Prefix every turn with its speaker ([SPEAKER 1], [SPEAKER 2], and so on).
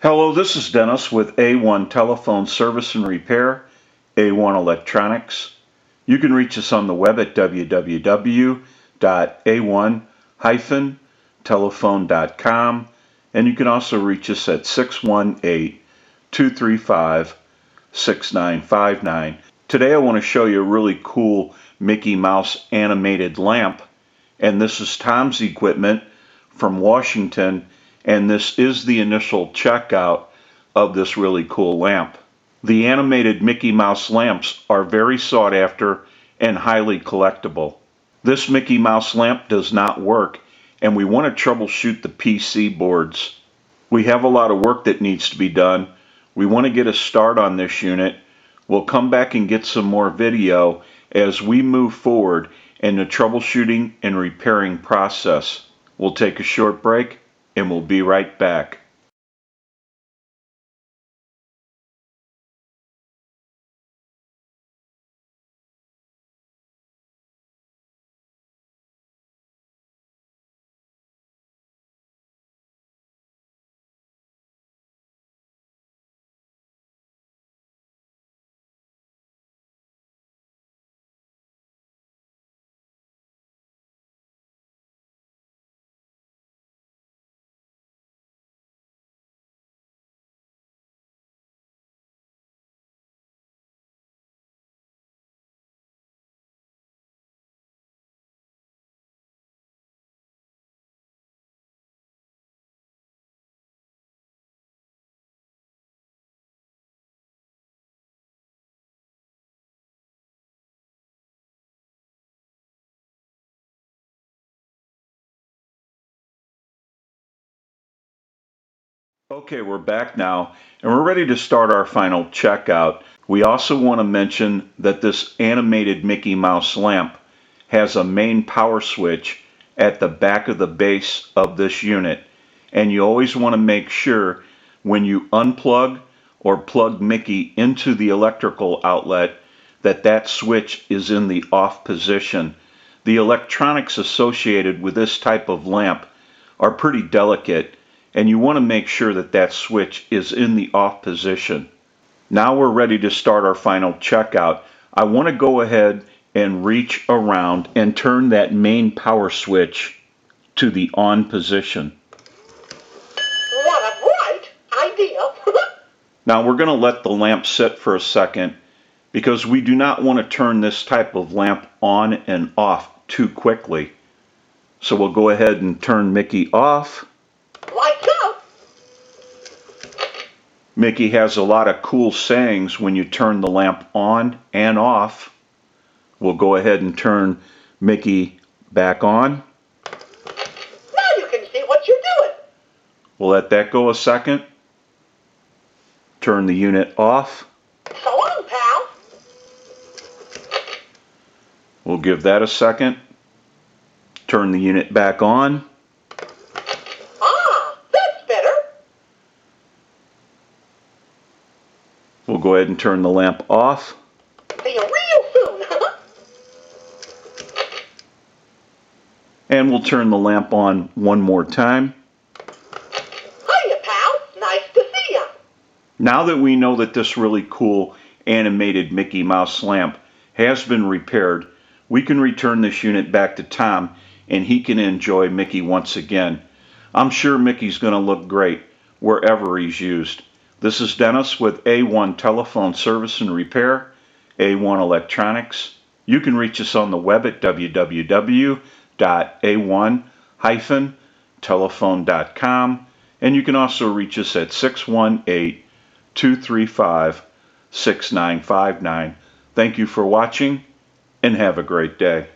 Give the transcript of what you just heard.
[SPEAKER 1] Hello, this is Dennis with A1 Telephone Service and Repair, A1 Electronics. You can reach us on the web at www.a1-telephone.com, and you can also reach us at 618-235-6959. Today I want to show you a really cool Mickey Mouse animated lamp, and this is Tom's Equipment from Washington, and this is the initial checkout of this really cool lamp. The animated Mickey Mouse lamps are very sought after and highly collectible. This Mickey Mouse lamp does not work, and we want to troubleshoot the PC boards. We have a lot of work that needs to be done. We want to get a start on this unit. We'll come back and get some more video as we move forward in the troubleshooting and repairing process. We'll take a short break and we'll be right back. Okay, we're back now, and we're ready to start our final checkout. We also want to mention that this animated Mickey Mouse lamp has a main power switch at the back of the base of this unit, and you always want to make sure when you unplug or plug Mickey into the electrical outlet that that switch is in the off position. The electronics associated with this type of lamp are pretty delicate, and you want to make sure that that switch is in the off position. Now we're ready to start our final checkout. I want to go ahead and reach around and turn that main power switch to the on position.
[SPEAKER 2] What a bright idea!
[SPEAKER 1] Now we're going to let the lamp sit for a second because we do not want to turn this type of lamp on and off too quickly. So we'll go ahead and turn Mickey off.
[SPEAKER 2] Lights out!
[SPEAKER 1] Mickey has a lot of cool sayings when you turn the lamp on and off. We'll go ahead and turn Mickey back on.
[SPEAKER 2] Now you can see what you're doing.
[SPEAKER 1] We'll let that go a second. Turn the unit off.
[SPEAKER 2] So long, pal.
[SPEAKER 1] We'll give that a second. Turn the unit back on.
[SPEAKER 2] That's better.
[SPEAKER 1] We'll go ahead and turn the lamp off.
[SPEAKER 2] See you real soon.
[SPEAKER 1] And we'll turn the lamp on one more time.
[SPEAKER 2] Hiya, pal. Nice to see ya.
[SPEAKER 1] Now that we know that this really cool animated Mickey Mouse lamp has been repaired, we can return this unit back to Tom and he can enjoy Mickey once again. I'm sure Mickey's going to look great wherever he's used. This is Dennis with A1 Telephone Service and Repair, A1 Electronics. You can reach us on the web at www.a1-telephone.com, and you can also reach us at 618-235-6959. Thank you for watching, and have a great day.